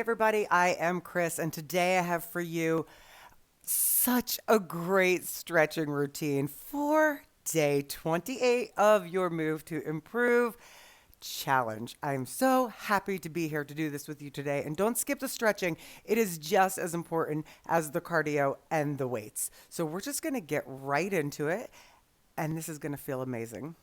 everybody, I am Chris, and today I have for you such a great stretching routine for day 28 of your Move to Improve challenge. I'm so happy to be here to do this with you today, and don't skip the stretching. It is just as important as the cardio and the weights. So we're just going to get right into it, and this is going to feel amazing.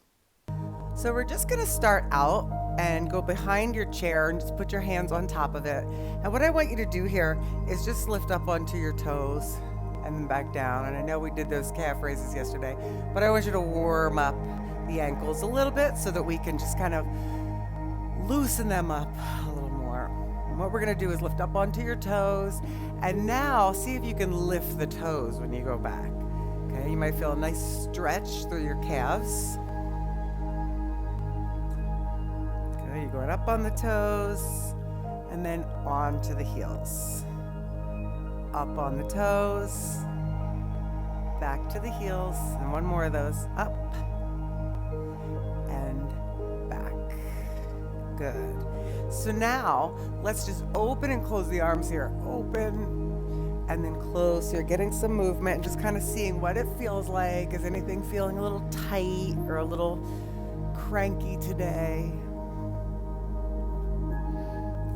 So we're just going to start out and go behind your chair and just put your hands on top of it. And what I want you to do here is just lift up onto your toes and then back down. And I know we did those calf raises yesterday, but I want you to warm up the ankles a little bit so that we can just kind of loosen them up a little more. And what we're going to do is lift up onto your toes, and now see if you can lift the toes when you go back. Okay, you might feel a nice stretch through your calves. You're going up on the toes and then onto the heels. Up on the toes, back to the heels, and one more of those. Up and back. Good. So now let's just open and close the arms here. Open and then close. So you're getting some movement and just kind of seeing what it feels like. Is anything feeling a little tight or a little cranky today?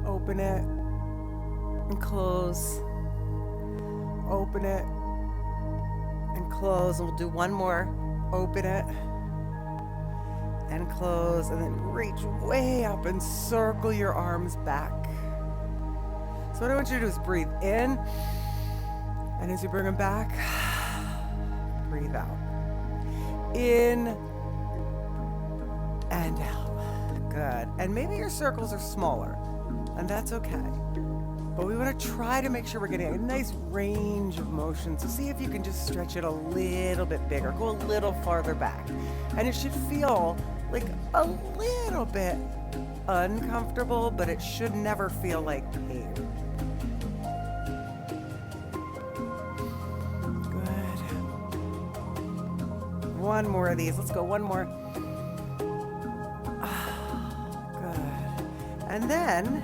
Open it and close. Open it and close. And we'll do one more. Open it and close. And then reach way up and circle your arms back. So what I want you to do is breathe in. And as you bring them back, breathe out. In and out. Good. And maybe your circles are smaller. And that's okay. But we want to try to make sure we're getting a nice range of motion. So see if you can just stretch it a little bit bigger. Go a little farther back. And it should feel like a little bit uncomfortable, but it should never feel like pain. Good. One more of these. Let's go one more. Good. And then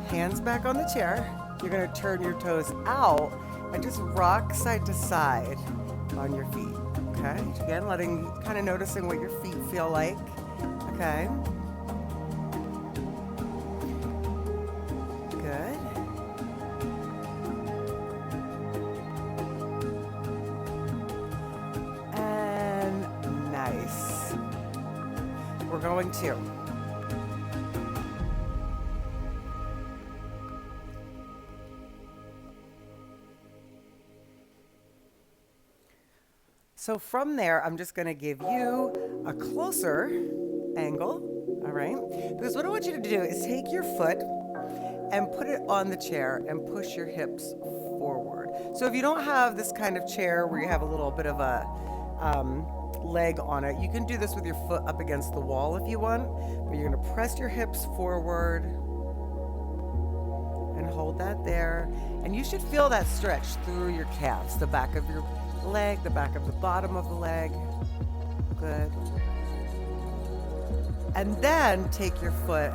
hands back on the chair. You're going to turn your toes out and just rock side to side on your feet. Okay? Again, kind of noticing what your feet feel like. Okay? Good. And nice. We're going to So from there, I'm just going to give you a closer angle, all right? Because what I want you to do is take your foot and put it on the chair and push your hips forward. So if you don't have this kind of chair where you have a little bit of a leg on it, you can do this with your foot up against the wall if you want, but you're going to press your hips forward and hold that there. And you should feel that stretch through your calves, the back of your leg, the back of the bottom of the leg. Good. And then take your foot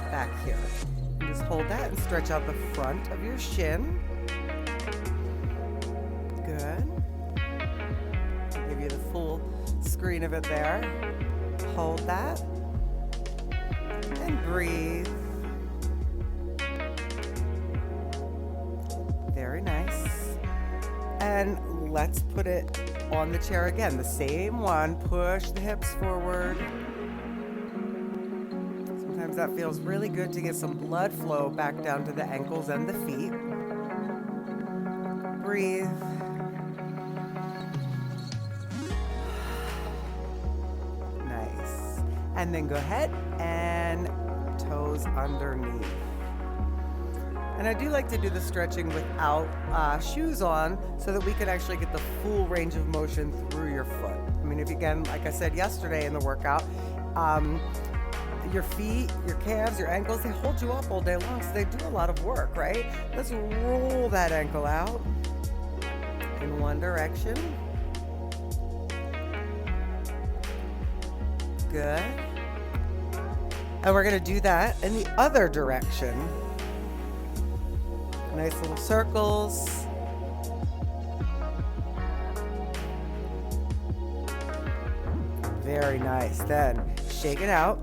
back here. Just hold that and stretch out the front of your shin. Good. I'll give you the full screen of it there. Hold that. And breathe. Very nice. And let's put it on the chair again. The same one. Push the hips forward. Sometimes that feels really good to get some blood flow back down to the ankles and the feet. Breathe. Nice. And then go ahead and toes underneath. And I do like to do the stretching without shoes on so that we can actually get the full range of motion through your foot. I mean, if again, like I said yesterday in the workout, your feet, your calves, your ankles, they hold you up all day long, so they do a lot of work, right? Let's roll that ankle out in one direction. Good. And we're going to do that in the other direction. Nice little circles. Very nice. Then shake it out.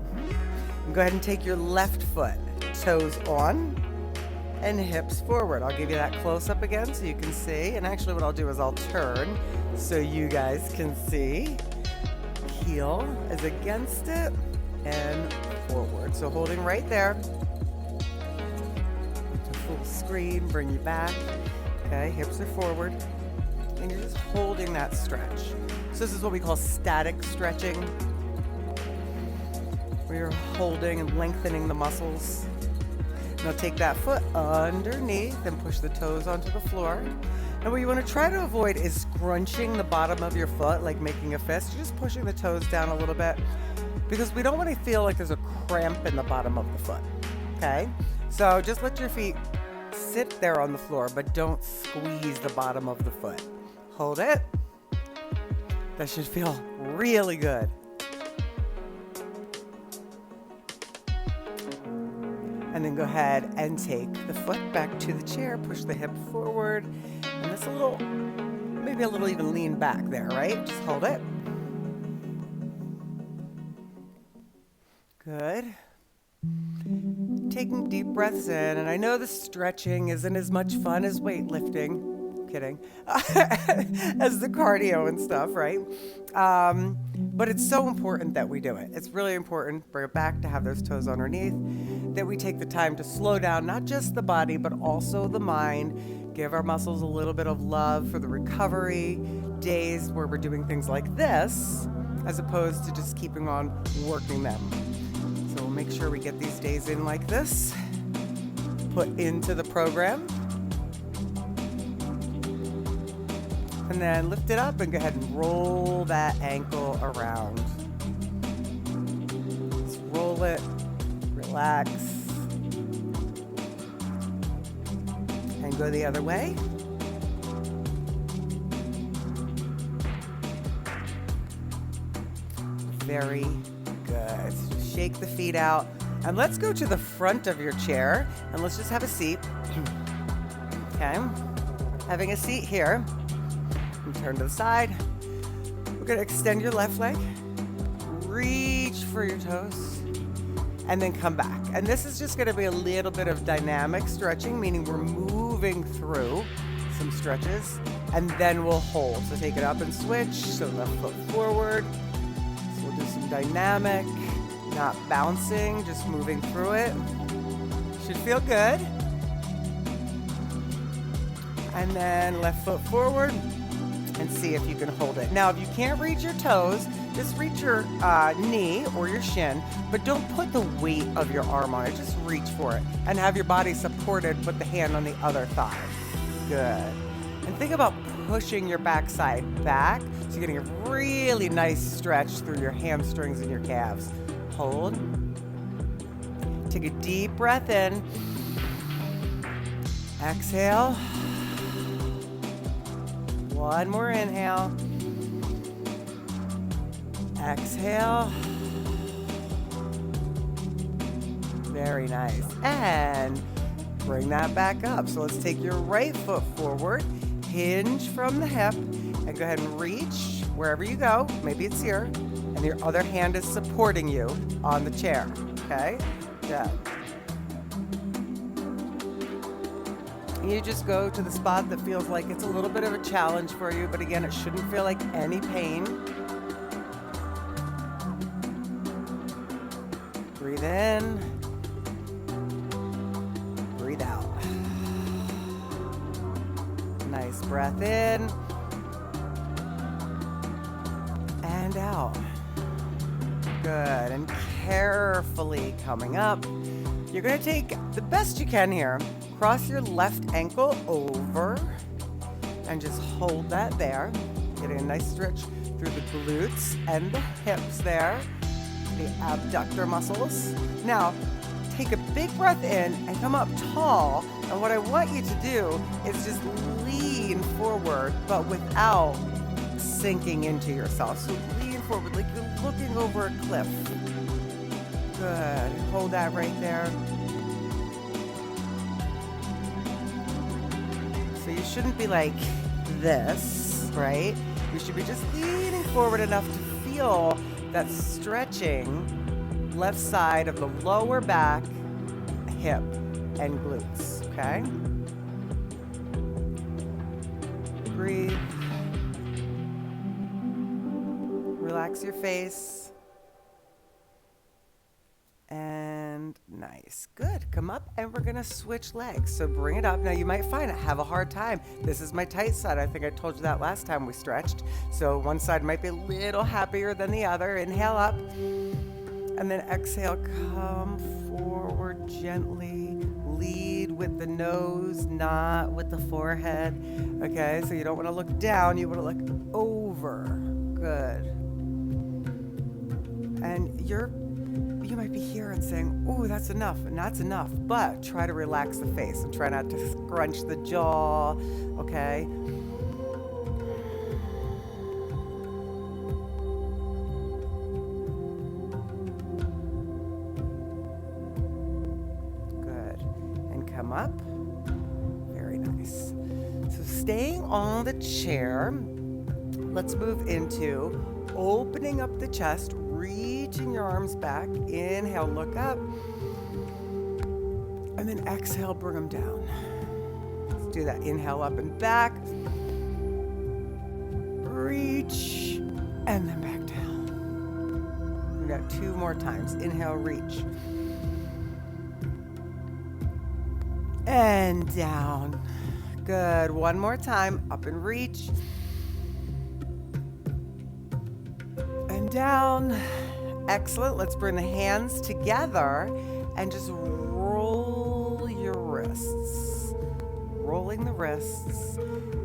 And go ahead and take your left foot, toes on and hips forward. I'll give you that close up again so you can see. And actually what I'll do is I'll turn so you guys can see. Heel is against it and forward. So holding right there. To full screen, bring you back. Okay, hips are forward. And you're just holding that stretch. So this is what we call static stretching, where you're holding and lengthening the muscles. Now take that foot underneath and push the toes onto the floor. And what you want to try to avoid is scrunching the bottom of your foot, like making a fist. You're just pushing the toes down a little bit because we don't want to feel like there's a cramp in the bottom of the foot, okay? So just let your feet sit there on the floor, but don't squeeze the bottom of the foot. Hold it. That should feel really good. And then go ahead and take the foot back to the chair, push the hip forward, and it's maybe a little even lean back there, right? Just hold it. Good. Taking deep breaths in, and I know the stretching isn't as much fun as weightlifting. Kidding. As the cardio and stuff, right? But it's so important that we do it. It's really important, bring it back to have those toes underneath, that we take the time to slow down, not just the body, but also the mind, give our muscles a little bit of love for the recovery days where we're doing things like this, as opposed to just keeping on working them. So we'll make sure we get these days in like this, put into the program. And then lift it up and go ahead and roll that ankle around. Just roll it, relax, and go the other way. Very good. So shake the feet out. And let's go to the front of your chair and let's just have a seat. Okay. Having a seat here. And turn to the side. We're going to extend your left leg. Reach for your toes. And then come back. And this is just going to be a little bit of dynamic stretching, meaning we're moving through some stretches. And then we'll hold. So take it up and switch. So left foot forward. So we'll do some dynamic, not bouncing, just moving through it. Should feel good. And then left foot forward. And see if you can hold it. Now, if you can't reach your toes, just reach your knee or your shin, but don't put the weight of your arm on it. Just reach for it and have your body supported. Put the hand on the other thigh. Good. And think about pushing your backside back so you're getting a really nice stretch through your hamstrings and your calves. Hold. Take a deep breath in. Exhale. One more inhale. Exhale. Very nice. And bring that back up. So let's take your right foot forward, hinge from the hip, and go ahead and reach wherever you go. Maybe it's here. And your other hand is supporting you on the chair. Okay? Good. You just go to the spot that feels like it's a little bit of a challenge for you, but again, it shouldn't feel like any pain. Breathe in. Breathe out. Nice breath in. And out. Good. And carefully coming up, you're going to take the best you can here. Cross your left ankle over and just hold that there. Getting a nice stretch through the glutes and the hips there, the abductor muscles. Now, take a big breath in and come up tall. And what I want you to do is just lean forward, but without sinking into yourself. So lean forward like you're looking over a cliff. Good. Hold that right there. But you shouldn't be like this, right? You should be just leaning forward enough to feel that stretching left side of the lower back, hip, and glutes, okay? Breathe. Relax your face. And nice. Good. Come up and we're going to switch legs. So bring it up. Now you might find I have a hard time. This is my tight side. I think I told you that last time we stretched. So one side might be a little happier than the other. Inhale up. And then exhale. Come forward gently. Lead with the nose, not with the forehead. Okay, so you don't want to look down. You want to look over. Good. And you might be here and saying, oh, that's enough, and that's enough, but try to relax the face and try not to scrunch the jaw, okay? Good. And come up. Very nice. So staying on the chair, let's move into opening up the chest, reaching your arms back. Inhale, look up. And then exhale, bring them down. Let's do that. Inhale, up and back. Reach. And then back down. We got 2 more times. Inhale, reach. And down. Good. 1 more time. Up and reach. And down. Excellent. Let's bring the hands together and just roll your wrists. Rolling the wrists.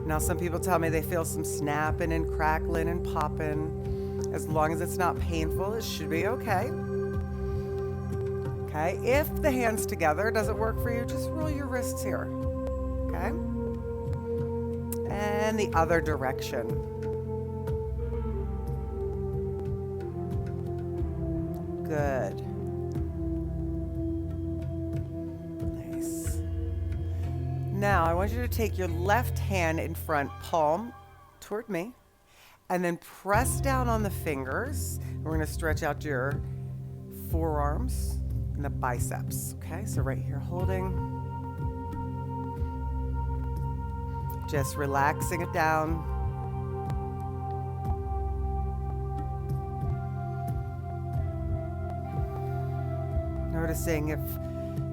Now some people tell me they feel some snapping and crackling and popping. As long as it's not painful, it should be okay. Okay. If the hands together doesn't work for you, just roll your wrists here. Okay. And the other direction. Good. Nice. Now, I want you to take your left hand in front, palm toward me, and then press down on the fingers. We're going to stretch out your forearms and the biceps. Okay, so right here, holding. Just relaxing it down. Noticing if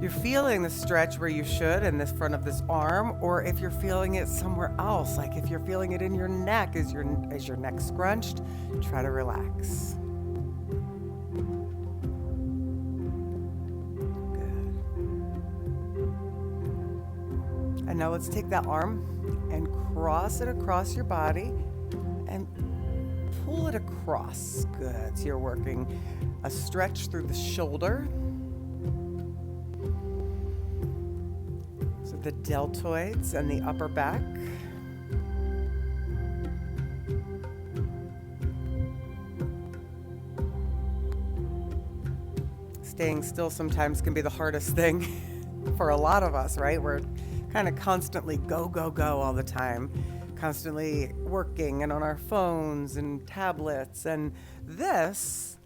you're feeling the stretch where you should in this front of this arm, or if you're feeling it somewhere else, like if you're feeling it in your neck, is your neck scrunched, try to relax. Good. And now let's take that arm and cross it across your body and pull it across. Good. So you're working a stretch through the shoulder. The deltoids and the upper back. Staying still sometimes can be the hardest thing for a lot of us, right? We're kind of constantly go, go, go all the time, constantly working and on our phones and tablets, and this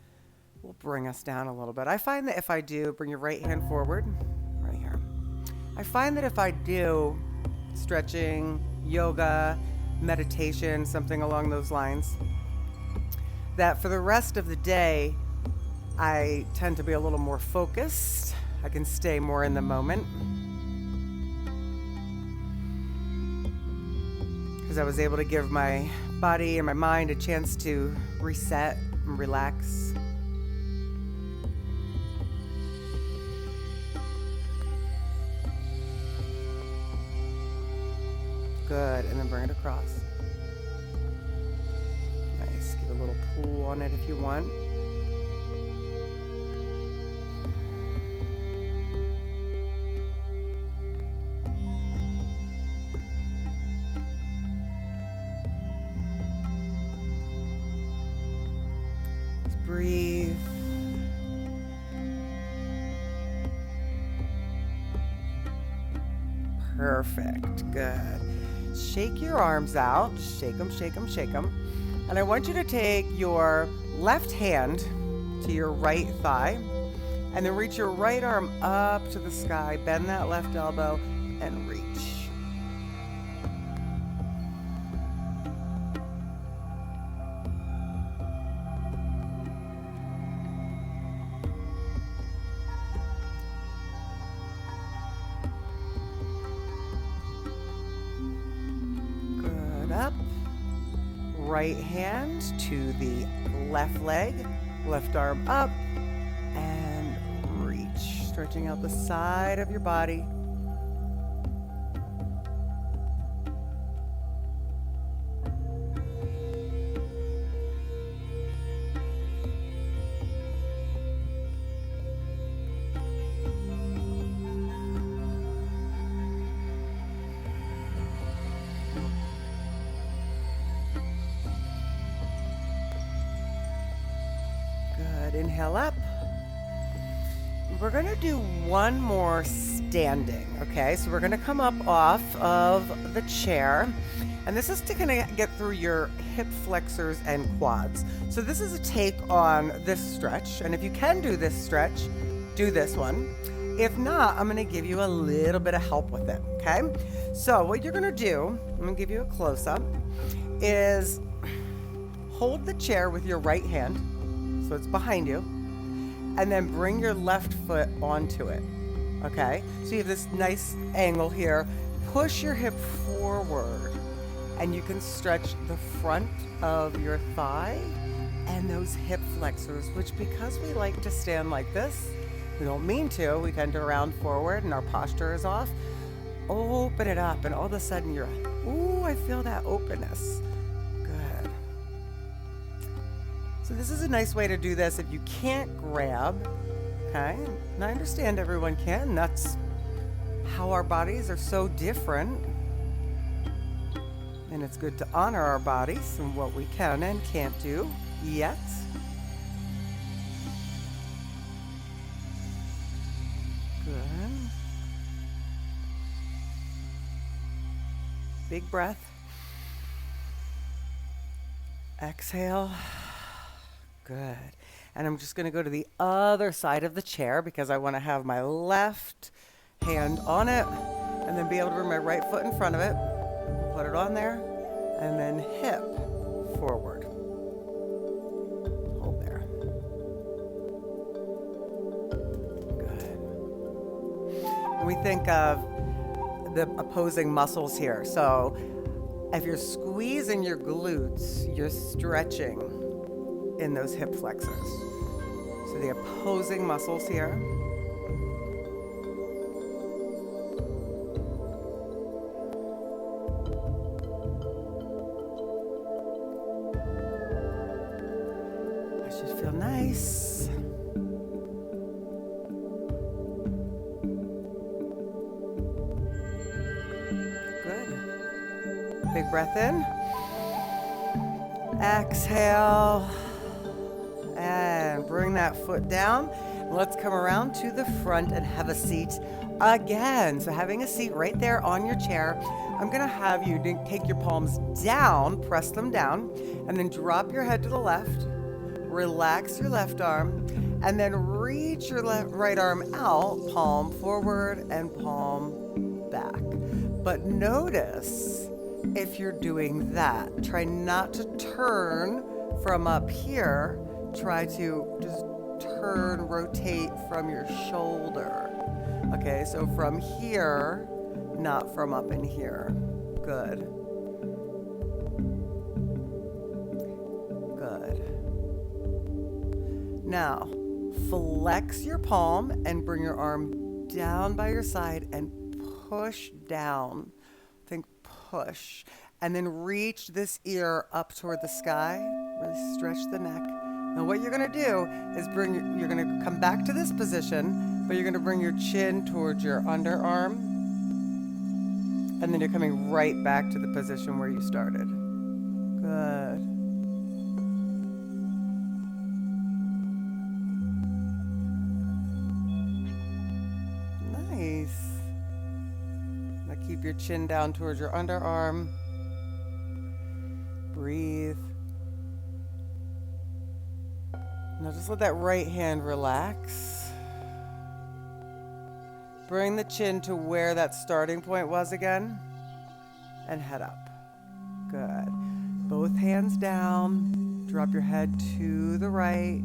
will bring us down a little bit. I find that if I do, bring your right hand forward, right here. I find that if I do stretching, yoga, meditation, something along those lines, that for the rest of the day, I tend to be a little more focused. I can stay more in the moment. Because I was able to give my body and my mind a chance to reset and relax. Good, and then bring it across. Nice, give a little pull on it if you want. Just breathe. Perfect, good. Shake your arms out. Shake them, shake them, shake them. And I want you to take your left hand to your right thigh and then reach your right arm up to the sky. Bend that left elbow and reach. Good, up. Right hand to the left leg, left arm up, and reach. Stretching out the side of your body. Good, inhale up. We're gonna do one more standing, okay? So we're gonna come up off of the chair, and this is to kind of get through your hip flexors and quads. So this is a take on this stretch, and if you can do this stretch, do this one. If not, I'm gonna give you a little bit of help with it, okay? So what you're gonna do, I'm gonna give you a close-up, is hold the chair with your right hand, so it's behind you, and then bring your left foot onto it, okay? So you have this nice angle here. Push your hip forward, and you can stretch the front of your thigh and those hip flexors, which because we like to stand like this, we don't mean to, we tend to round forward and our posture is off. Open it up, and all of a sudden you're, ooh, I feel that openness. Good. So this is a nice way to do this if you can't grab, okay? And I understand everyone can. That's how our bodies are so different. And it's good to honor our bodies and what we can and can't do yet. Good. Big breath. Exhale. Good. And I'm just going to go to the other side of the chair because I want to have my left hand on it and then be able to bring my right foot in front of it. Put it on there and then hip forward. Hold there. Good. And we think of the opposing muscles here. So if you're squeezing your glutes, you're stretching in those hip flexors. So the opposing muscles here. That should feel nice. Good. Big breath in. Exhale. And bring that foot down. Let's come around to the front and have a seat again. So having a seat right there on your chair, I'm gonna have you take your palms down, press them down, and then drop your head to the left, relax your left arm, and then reach your right arm out, palm forward and palm back. But notice if you're doing that, try not to turn from up here. Try to just turn, rotate from your shoulder. Okay, so from here, not from up in here. Good. Good. Now, flex your palm and bring your arm down by your side and push down. Think push. And then reach this ear up toward the sky. Really stretch the neck. Now what you're going to do is you're going to come back to this position, but you're going to bring your chin towards your underarm, and then you're coming right back to the position where you started. Good. Nice. Now keep Keep your chin down towards your underarm. Breathe. Now just let that right hand relax. Bring the chin to where that starting point was again. And head up. Good. Both hands down. Drop your head to the right.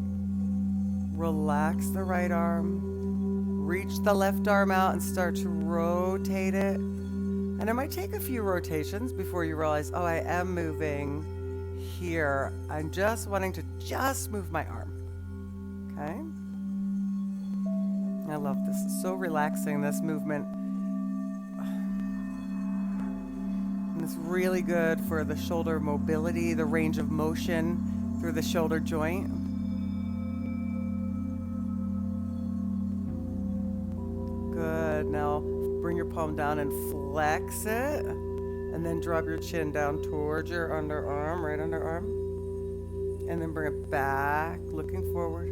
Relax the right arm. Reach the left arm out and start to rotate it. And it might take a few rotations before you realize, oh, I am moving here. I'm just wanting to just move my arm. Okay? I love this. It's so relaxing, this movement. And it's really good for the shoulder mobility, the range of motion through the shoulder joint. Good. Now bring your palm down and flex it. And then drop your chin down towards your underarm, right underarm. And then bring it back, looking forward.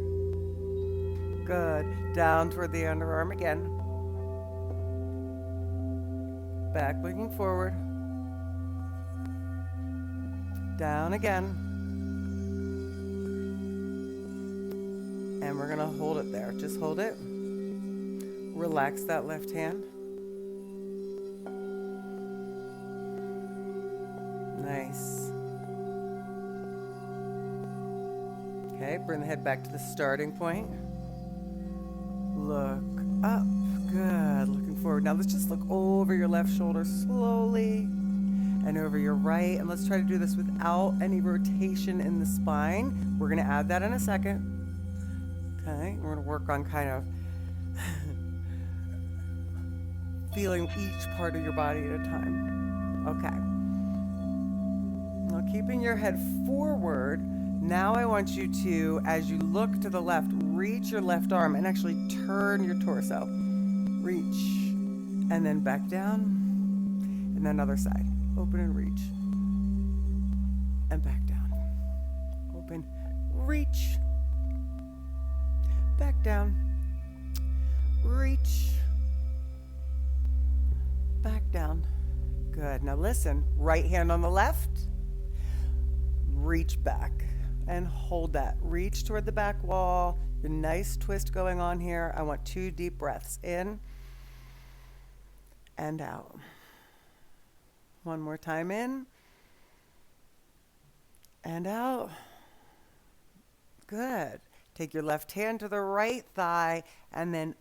Good. Down toward the underarm again. Back, looking forward. Down again. And we're going to hold it there. Just hold it. Relax that left hand. Nice. Okay, bring the head back to the starting point. Look up. Good. Looking forward. Now let's just look over your left shoulder slowly and over your right. And let's try to do this without any rotation in the spine. We're going to add that in a second. Okay, we're going to work on kind of feeling each part of your body at a time. Okay. Now keeping your head forward, now I want you to, as you look to the left, reach your left arm and actually turn your torso. Reach. And then back down. And then other side. Open and reach. And back down. Open. Reach. Back down. Reach. Back down. Good. Now listen. Right hand on the left. Reach back. And hold that. Reach toward the back wall. Your nice twist going on here. I want 2 deep breaths. In. And out. One more time in. And out. Good. Take your left hand to the right thigh and then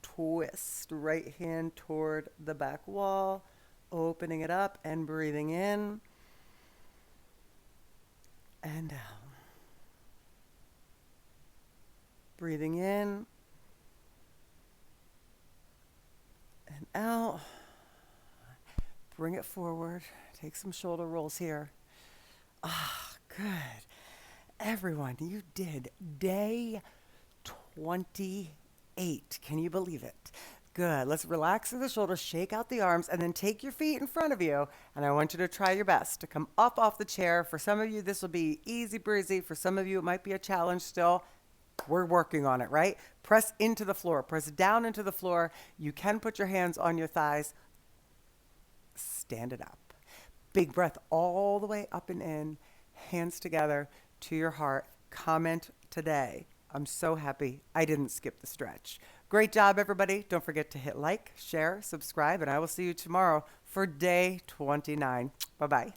twist. Right hand toward the back wall. Opening it up and breathing in. And out. Breathing in. And out. Bring it forward. Take some shoulder rolls here. Ah, good. Everyone, you did day 28. Can you believe it? Good. Let's relax through the shoulders, shake out the arms, and then take your feet in front of you. And I want you to try your best to come up off the chair. For some of you, this will be easy breezy. For some of you, it might be a challenge still. We're working on it, right? Press into the floor. Press down into the floor. You can put your hands on your thighs. Stand it up. Big breath all the way up and in. Hands together to your heart. Comment today. I'm so happy I didn't skip the stretch. Great job, everybody. Don't forget to hit like, share, subscribe, and I will see you tomorrow for day 29. Bye-bye.